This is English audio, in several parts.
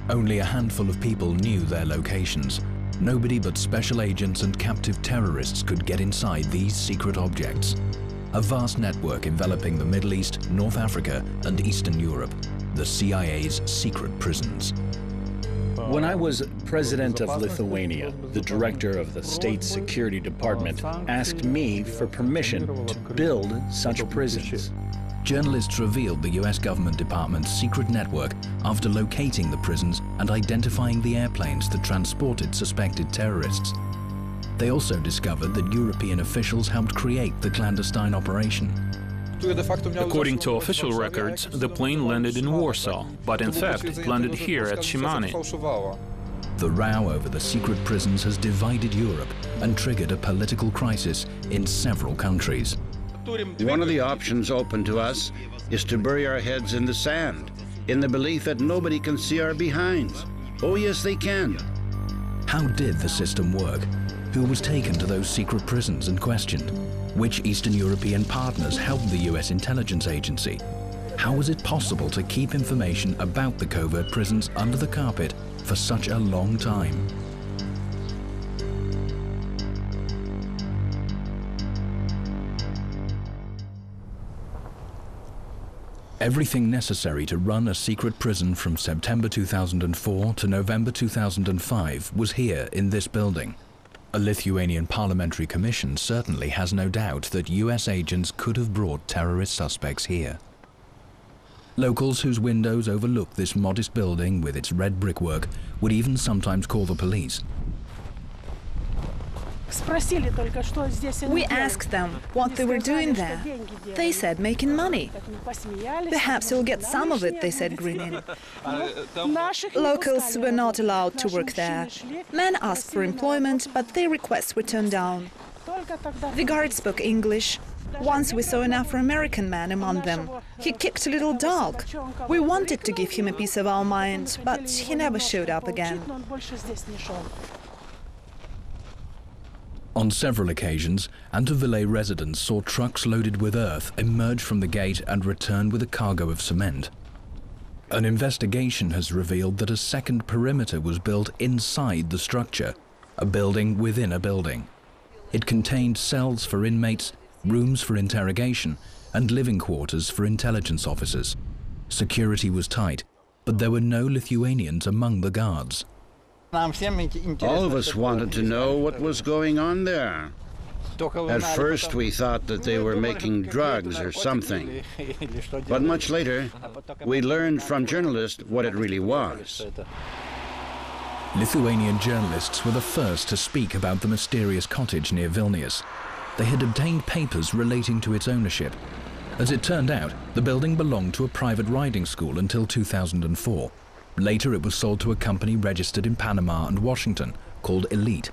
Only a handful of people knew their locations. Nobody but special agents and captive terrorists could get inside these secret objects. A vast network enveloping the Middle East, North Africa, and Eastern Europe. The CIA's secret prisons. When I was president of Lithuania, the director of the State Security Department asked me for permission to build such prisons. Journalists revealed the US government department's secret network after locating the prisons and identifying the airplanes that transported suspected terrorists. They also discovered that European officials helped create the clandestine operation. According to official records, the plane landed in Warsaw, but in fact it landed here at Shimane. The row over the secret prisons has divided Europe and triggered a political crisis in several countries. One of the options open to us is to bury our heads in the sand, in the belief that nobody can see our behinds. Oh yes, they can. How did the system work? Who was taken to those secret prisons and questioned? Which Eastern European partners helped the US intelligence agency? How was it possible to keep information about the covert prisons under the carpet for such a long time? Everything necessary to run a secret prison from September 2004 to November 2005 was here in this building. A Lithuanian parliamentary commission certainly has no doubt that US agents could have brought terrorist suspects here. Locals whose windows overlook this modest building with its red brickwork would even sometimes call the police. We asked them what they were doing there. They said making money. Perhaps you'll get some of it, they said, grinning. Locals were not allowed to work there. Men asked for employment, but their requests were turned down. The guards spoke English. Once we saw an Afro-American man among them. He kicked a little dog. We wanted to give him a piece of our mind, but he never showed up again. On several occasions, Antofillay residents saw trucks loaded with earth emerge from the gate and return with a cargo of cement. An investigation has revealed that a second perimeter was built inside the structure, a building within a building. It contained cells for inmates, rooms for interrogation, and living quarters for intelligence officers. Security was tight, but there were no Lithuanians among the guards. All of us wanted to know what was going on there. At first we thought that they were making drugs or something. But much later, we learned from journalists what it really was. Lithuanian journalists were the first to speak about the mysterious cottage near Vilnius. They had obtained papers relating to its ownership. As it turned out, the building belonged to a private riding school until 2004. Later, it was sold to a company registered in Panama and Washington called Elite.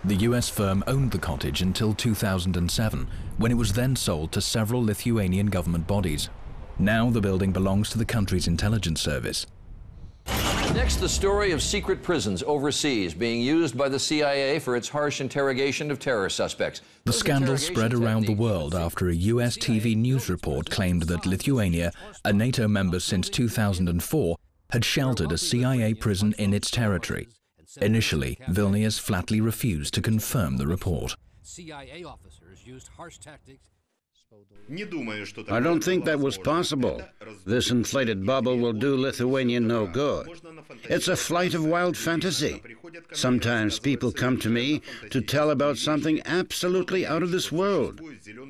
The US firm owned the cottage until 2007, when it was then sold to several Lithuanian government bodies. Now the building belongs to the country's intelligence service. Next, the story of secret prisons overseas being used by the CIA for its harsh interrogation of terror suspects. The scandal spread around the world after a US TV news report claimed that Lithuania, a NATO member since 2004, had sheltered a CIA prison in its territory. Initially, Vilnius flatly refused to confirm the report. CIA officers used harsh tactics. I don't think that was possible. This inflated bubble will do Lithuania no good. It's a flight of wild fantasy. Sometimes people come to me to tell about something absolutely out of this world.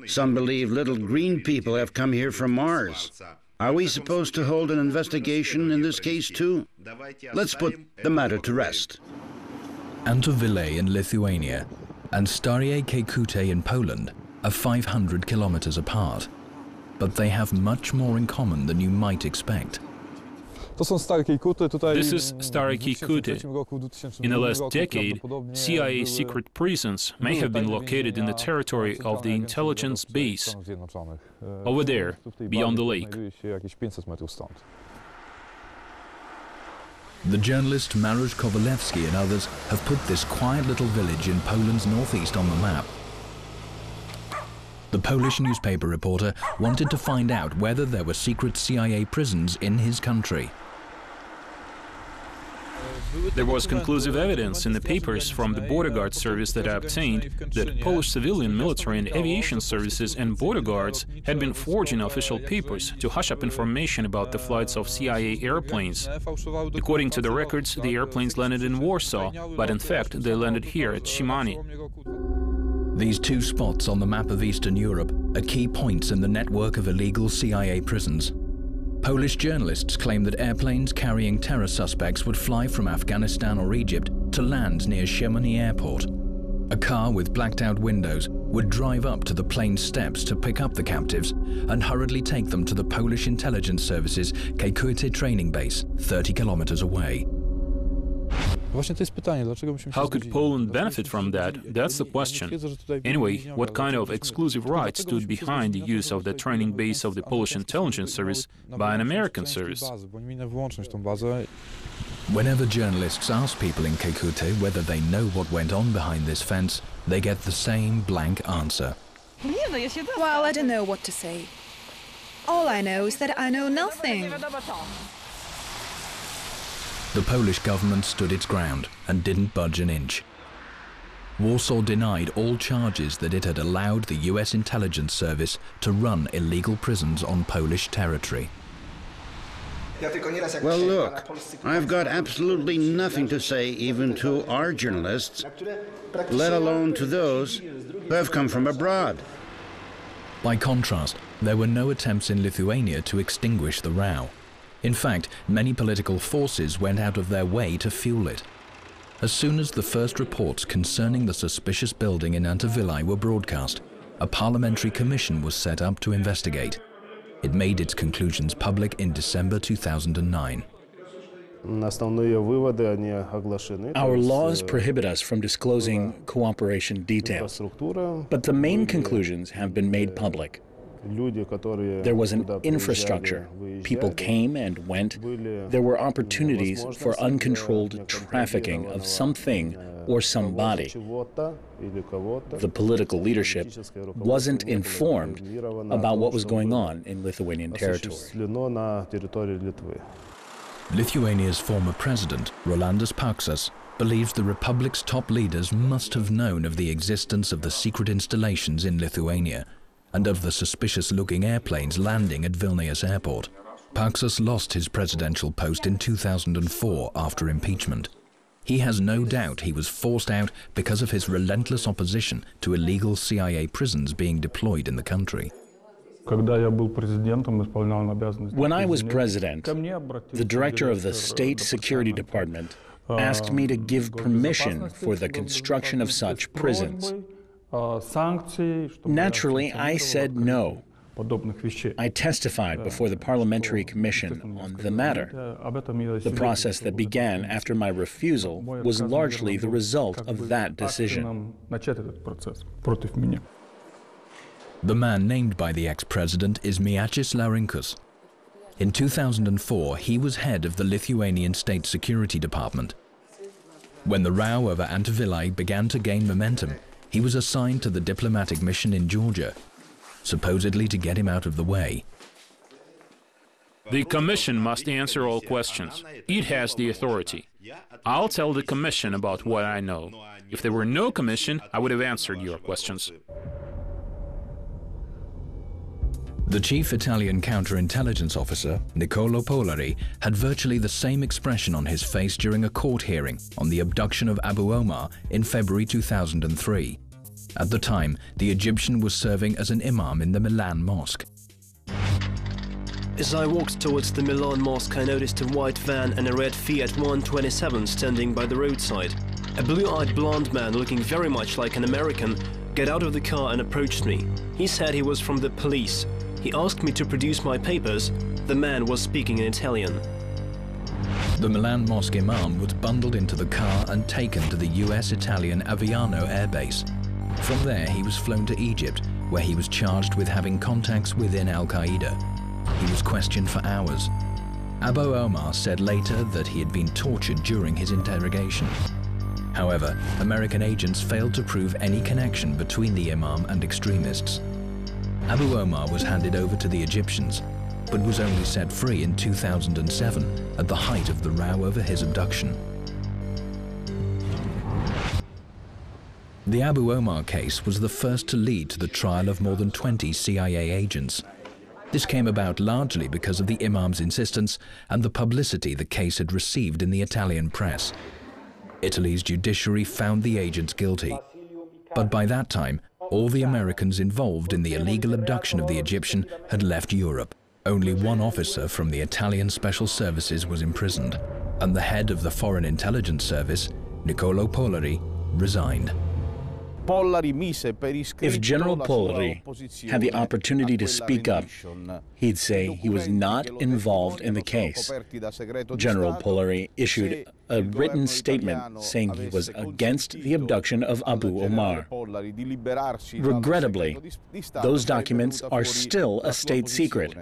Some believe little green people have come here from Mars. Are we supposed to hold an investigation in this case too? Let's put the matter to rest. Antofillay in Lithuania and Stare Kekute in Poland are 500 kilometers apart, but they have much more in common than you might expect. This is Stare Kekute. In the last decade, CIA secret prisons may have been located in the territory of the intelligence base, over there, beyond the lake. The journalist Mariusz Kowalewski and others have put this quiet little village in Poland's northeast on the map. The Polish newspaper reporter wanted to find out whether there were secret CIA prisons in his country. There was conclusive evidence in the papers from the border guard service that I obtained that Polish civilian, military and aviation services and border guards had been forging official papers to hush up information about the flights of CIA airplanes. According to the records, the airplanes landed in Warsaw, but in fact they landed here at Shimani. These two spots on the map of Eastern Europe are key points in the network of illegal CIA prisons. Polish journalists claim that airplanes carrying terror suspects would fly from Afghanistan or Egypt to land near Shimoni airport. A car with blacked-out windows would drive up to the plane's steps to pick up the captives and hurriedly take them to the Polish intelligence services Kejkuty training base, 30 kilometers away. How could Poland benefit from that? That's the question. Anyway, what kind of exclusive rights stood behind the use of the training base of the Polish intelligence service by an American service? Whenever journalists ask people in Kejkuty whether they know what went on behind this fence, they get the same blank answer. Well, I don't know what to say. All I know is that I know nothing. The Polish government stood its ground and didn't budge an inch. Warsaw denied all charges that it had allowed the US intelligence service to run illegal prisons on Polish territory. Well, look, I've got absolutely nothing to say even to our journalists, let alone to those who have come from abroad. By contrast, there were no attempts in Lithuania to extinguish the row. In fact, many political forces went out of their way to fuel it. As soon as the first reports concerning the suspicious building in Antyvili were broadcast, a parliamentary commission was set up to investigate. It made its conclusions public in December 2009. Our laws prohibit us from disclosing cooperation details, but the main conclusions have been made public. There was an infrastructure. People came and went. There were opportunities for uncontrolled trafficking of something or somebody. The political leadership wasn't informed about what was going on in Lithuanian territory. Lithuania's former president, Rolandas Paksas, believes the republic's top leaders must have known of the existence of the secret installations in Lithuania and of the suspicious-looking airplanes landing at Vilnius airport. Paksas lost his presidential post in 2004 after impeachment. He has no doubt he was forced out because of his relentless opposition to illegal CIA prisons being deployed in the country. When I was president, the director of the State Security Department asked me to give permission for the construction of such prisons. Naturally, I said no. I testified before the Parliamentary Commission on the matter. The process that began after my refusal was largely the result of that decision. The man named by the ex-president is Mieczysław Rinkus. In 2004, he was head of the Lithuanian State Security Department. When the row over Antyvili began to gain momentum, he was assigned to the diplomatic mission in Georgia, supposedly to get him out of the way. The Commission must answer all questions. It has the authority. I'll tell the Commission about what I know. If there were no Commission, I would have answered your questions. The chief Italian counterintelligence officer, Niccolo Polari, had virtually the same expression on his face during a court hearing on the abduction of Abu Omar in February 2003. At the time, the Egyptian was serving as an imam in the Milan mosque. As I walked towards the Milan mosque, I noticed a white van and a red Fiat 127 standing by the roadside. A blue-eyed blonde man looking very much like an American got out of the car and approached me. He said he was from the police. He asked me to produce my papers. The man was speaking in Italian. The Milan mosque imam was bundled into the car and taken to the US-Italian Aviano airbase. From there, he was flown to Egypt, where he was charged with having contacts within Al-Qaeda. He was questioned for hours. Abu Omar said later that he had been tortured during his interrogation. However, American agents failed to prove any connection between the imam and extremists. Abu Omar was handed over to the Egyptians, but was only set free in 2007 at the height of the row over his abduction. The Abu Omar case was the first to lead to the trial of more than 20 CIA agents. This came about largely because of the imam's insistence and the publicity the case had received in the Italian press. Italy's judiciary found the agents guilty. But by that time, all the Americans involved in the illegal abduction of the Egyptian had left Europe. Only one officer from the Italian Special Services was imprisoned, and the head of the Foreign Intelligence Service, Niccolo Polari, resigned. If General Polari had the opportunity to speak up, he'd say he was not involved in the case. General Polari issued a written statement saying he was against the abduction of Abu Omar. Regrettably, those documents are still a state secret.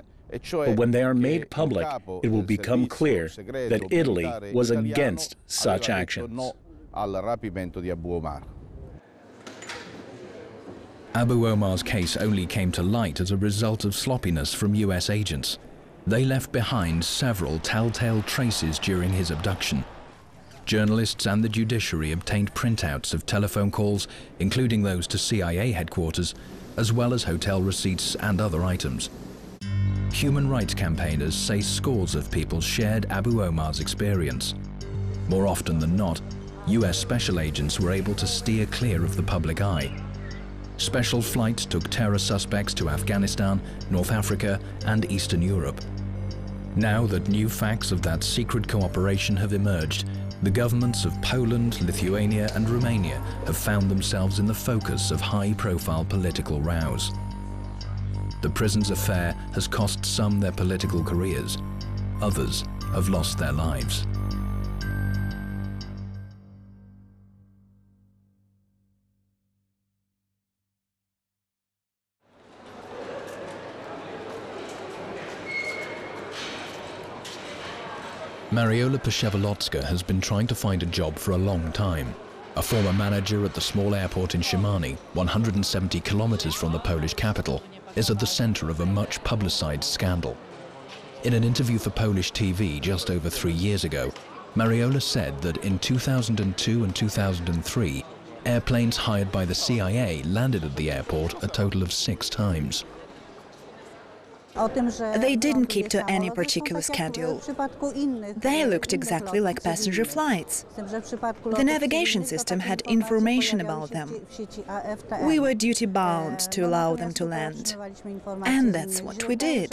But when they are made public, it will become clear that Italy was against such actions. Abu Omar's case only came to light as a result of sloppiness from US agents. They left behind several telltale traces during his abduction. Journalists and the judiciary obtained printouts of telephone calls, including those to CIA headquarters, as well as hotel receipts and other items. Human rights campaigners say scores of people shared Abu Omar's experience. More often than not, US special agents were able to steer clear of the public eye. Special flights took terror suspects to Afghanistan, North Africa, and Eastern Europe. Now that new facts of that secret cooperation have emerged, the governments of Poland, Lithuania, and Romania have found themselves in the focus of high-profile political rows. The prisons affair has cost some their political careers. Others have lost their lives. Mariola Przewolocka has been trying to find a job for a long time. A former manager at the small airport in Szymanów, 170 kilometers from the Polish capital, is at the center of a much publicized scandal. In an interview for Polish TV just over 3 years ago, Mariola said that in 2002 and 2003, airplanes hired by the CIA landed at the airport a total of 6 times. They didn't keep to any particular schedule. They looked exactly like passenger flights. The navigation system had information about them. We were duty-bound to allow them to land. And that's what we did.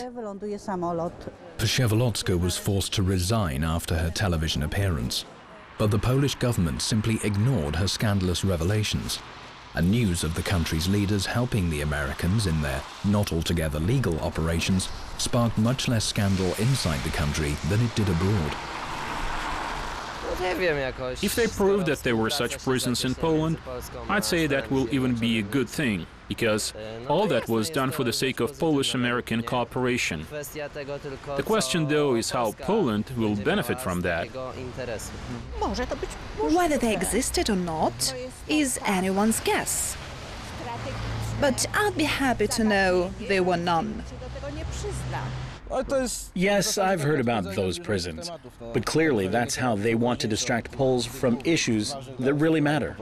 Przewolocka was forced to resign after her television appearance. But the Polish government simply ignored her scandalous revelations. And news of the country's leaders helping the Americans in their not altogether legal operations sparked much less scandal inside the country than it did abroad. If they prove that there were such prisons in Poland, I'd say that will even be a good thing, because all that was done for the sake of Polish-American cooperation. The question, though, is how Poland will benefit from that. Whether they existed or not is anyone's guess. But I'd be happy to know there were none. Yes, I've heard about those prisons, but clearly that's how they want to distract Poles from issues that really matter.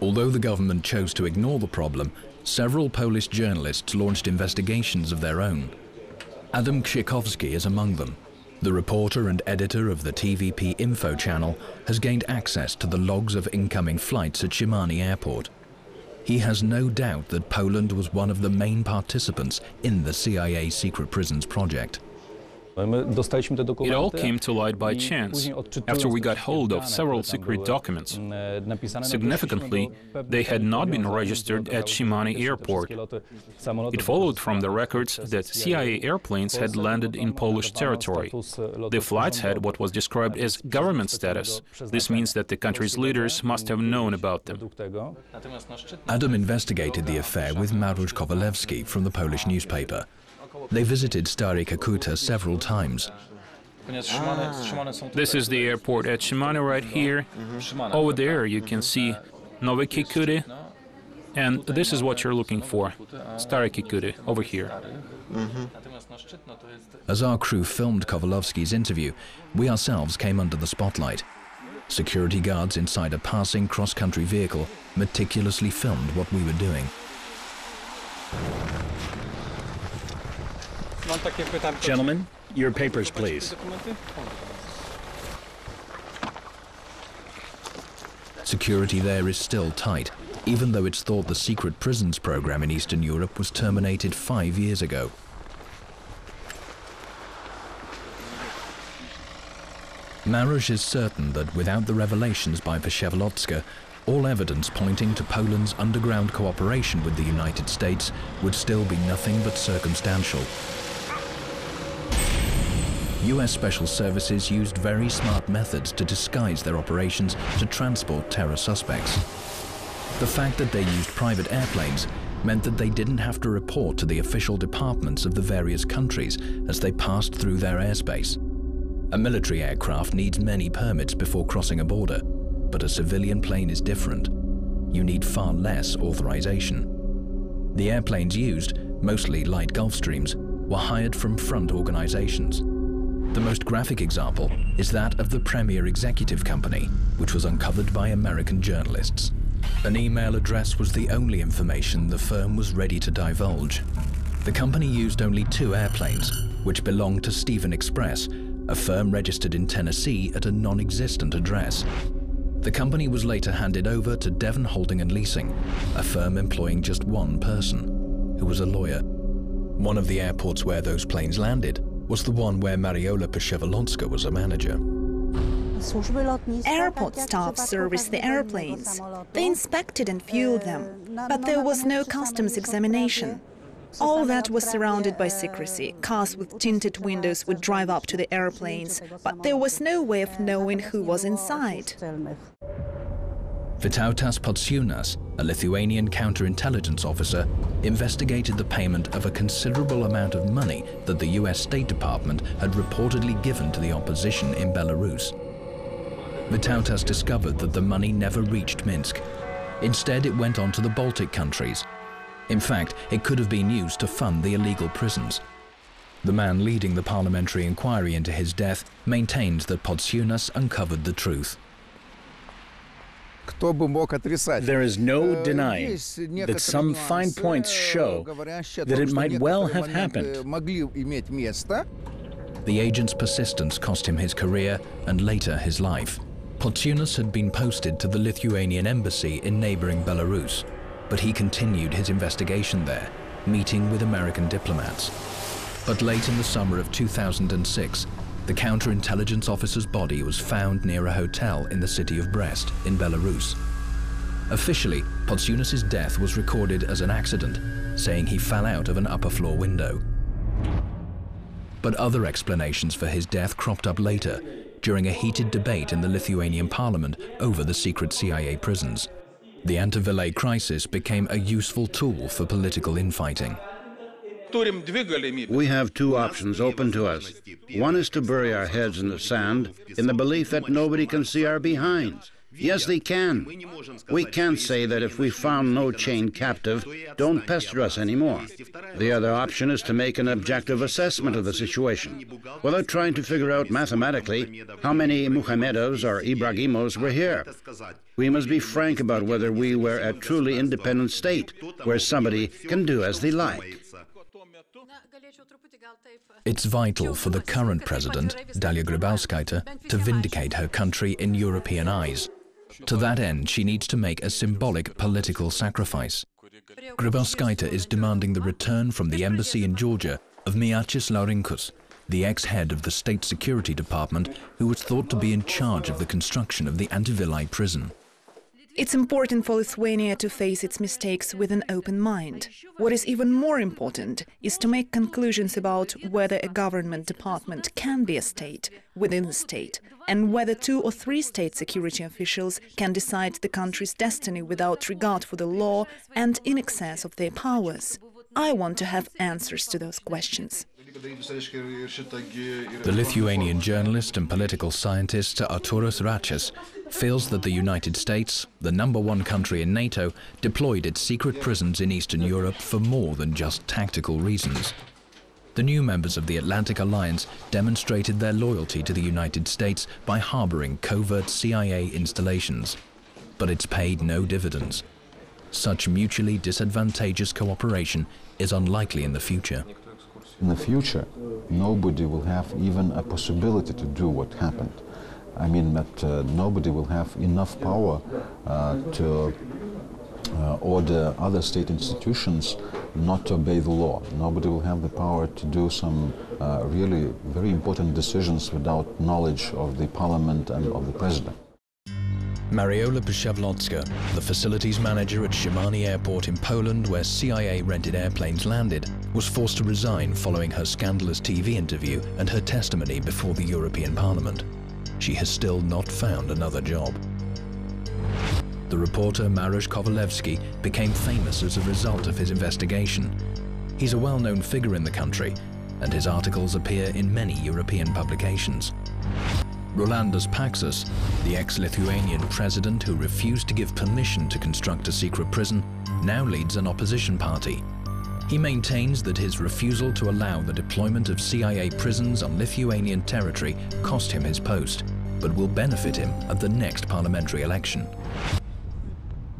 Although the government chose to ignore the problem, several Polish journalists launched investigations of their own. Adam Krzykowski is among them. The reporter and editor of the TVP Info channel has gained access to the logs of incoming flights at Szymanów Airport. He has no doubt that Poland was one of the main participants in the CIA secret prisons project. It all came to light by chance, after we got hold of several secret documents. Significantly, they had not been registered at Szymanów Airport. It followed from the records that CIA airplanes had landed in Polish territory. The flights had what was described as government status. This means that the country's leaders must have known about them. Adam investigated the affair with Mariusz Kowalewski from the Polish newspaper. They visited Stary Kakuta several times. This is the airport at Szymanów right here. Over there you can see Nowe Kikuty, and this is what you're looking for, Stary Kikuty, over here. As our crew filmed Kowalewski's interview, we ourselves came under the spotlight. Security guards inside a passing cross-country vehicle meticulously filmed what we were doing. Gentlemen, your papers, please. Security there is still tight, even though it's thought the secret prisons program in Eastern Europe was terminated 5 years ago. Marusz is certain that without the revelations by Przewodnicka, all evidence pointing to Poland's underground cooperation with the United States would still be nothing but circumstantial. US Special Services used very smart methods to disguise their operations to transport terror suspects. The fact that they used private airplanes meant that they didn't have to report to the official departments of the various countries as they passed through their airspace. A military aircraft needs many permits before crossing a border, but a civilian plane is different. You need far less authorization. The airplanes used, mostly light Gulfstreams, were hired from front organizations. The most graphic example is that of the Premier Executive Company, which was uncovered by American journalists. An email address was the only information the firm was ready to divulge. The company used only 2 airplanes, which belonged to Stephen Express, a firm registered in Tennessee at a non-existent address. The company was later handed over to Devon Holding and Leasing, a firm employing just 1 person, who was a lawyer. One of the airports where those planes landed was the one where Mariola Przewodnicka was a manager. Airport staff serviced the airplanes. They inspected and fueled them, but there was no customs examination. All that was surrounded by secrecy. Cars with tinted windows would drive up to the airplanes, but there was no way of knowing who was inside. Vytautas Pociūnas, a Lithuanian counterintelligence officer, investigated the payment of a considerable amount of money that the US State Department had reportedly given to the opposition in Belarus. Vytautas discovered that the money never reached Minsk. Instead, it went on to the Baltic countries. In fact, it could have been used to fund the illegal prisons. The man leading the parliamentary inquiry into his death maintains that Pociūnas uncovered the truth. There is no denying that some fine points show that it might well have happened. The agent's persistence cost him his career and later his life. Pociūnas had been posted to the Lithuanian embassy in neighboring Belarus, but he continued his investigation there, meeting with American diplomats. But late in the summer of 2006, the counterintelligence officer's body was found near a hotel in the city of Brest in Belarus. Officially, Pociūnas' death was recorded as an accident, saying he fell out of an upper floor window. But other explanations for his death cropped up later, during a heated debate in the Lithuanian parliament over the secret CIA prisons. The anti-Vilay crisis became a useful tool for political infighting. We have 2 options open to us. One is to bury our heads in the sand in the belief that nobody can see our behinds. Yes, they can. We can't say that if we found no chained captive, don't pester us anymore. The other option is to make an objective assessment of the situation, without trying to figure out mathematically how many Muhammadovs or Ibrahimos were here. We must be frank about whether we were a truly independent state, where somebody can do as they like. It's vital for the current president, Dalia Grybauskaite, to vindicate her country in European eyes. To that end, she needs to make a symbolic political sacrifice. Grybauskaite is demanding the return from the embassy in Georgia of Miacis Laurinkus, the ex-head of the State Security Department who was thought to be in charge of the construction of the anti-Vilay prison. It's important for Lithuania to face its mistakes with an open mind. What is even more important is to make conclusions about whether a government department can be a state within a state, and whether 2 or 3 state security officials can decide the country's destiny without regard for the law and in excess of their powers. I want to have answers to those questions. The Lithuanian journalist and political scientist Artūras Račas feels that the United States, the #1 country in NATO, deployed its secret prisons in Eastern Europe for more than just tactical reasons. The new members of the Atlantic Alliance demonstrated their loyalty to the United States by harboring covert CIA installations. But it's paid no dividends. Such mutually disadvantageous cooperation is unlikely in the future. In the future, nobody will have even a possibility to do what happened. I mean that nobody will have enough power to order other state institutions not to obey the law. Nobody will have the power to do some really very important decisions without knowledge of the parliament and of the president. Mariola Przewlotska, the facilities manager at Szymanski Airport in Poland, where CIA-rented airplanes landed, was forced to resign following her scandalous TV interview and her testimony before the European Parliament. She has still not found another job. The reporter Mariusz Kowalewski became famous as a result of his investigation. He's a well-known figure in the country, and his articles appear in many European publications. Rolandas Paksas, the ex-Lithuanian president who refused to give permission to construct a secret prison, now leads an opposition party. He maintains that his refusal to allow the deployment of CIA prisons on Lithuanian territory cost him his post, but will benefit him at the next parliamentary election.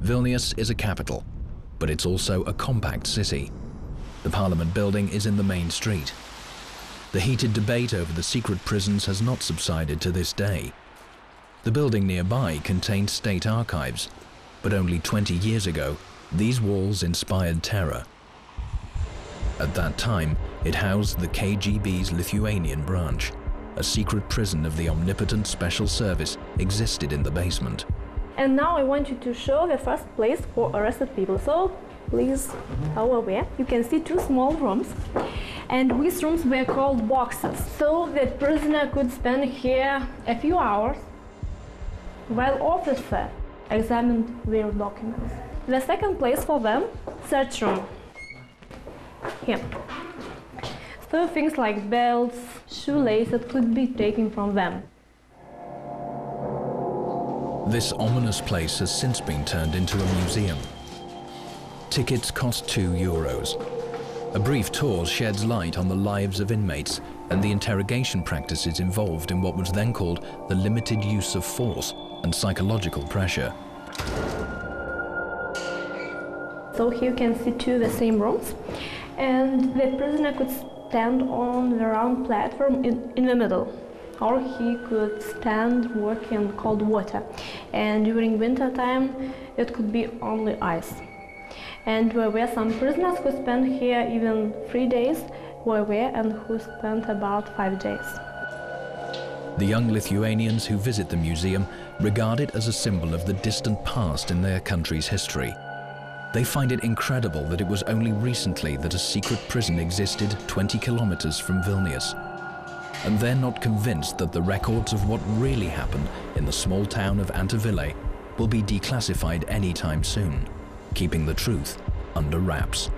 Vilnius is a capital, but it's also a compact city. The parliament building is in the main street. The heated debate over the secret prisons has not subsided to this day. The building nearby contained state archives, but only 20 years ago, these walls inspired terror. At that time, it housed the KGB's Lithuanian branch. A secret prison of the omnipotent special service existed in the basement. And now I want you to show the first place for arrested people. So please go away. You can see two small rooms. And these rooms were called boxes. So the prisoner could spend here a few hours while officer examined their documents. The second place for them, search room. Here. So things like belts, shoelaces could be taken from them. This ominous place has since been turned into a museum. Tickets cost €2. A brief tour sheds light on the lives of inmates and the interrogation practices involved in what was then called the limited use of force and psychological pressure. So here you can see two the same rooms, and the prisoner could stand on the round platform in the middle, or he could stand working in cold water, and during winter time it could be only ice. And there were some prisoners who spent here even 3 days, and who spent about 5 days. The young Lithuanians who visit the museum regard it as a symbol of the distant past in their country's history. They find it incredible that it was only recently that a secret prison existed 20 kilometers from Vilnius. And they're not convinced that the records of what really happened in the small town of Antaville will be declassified anytime soon, keeping the truth under wraps.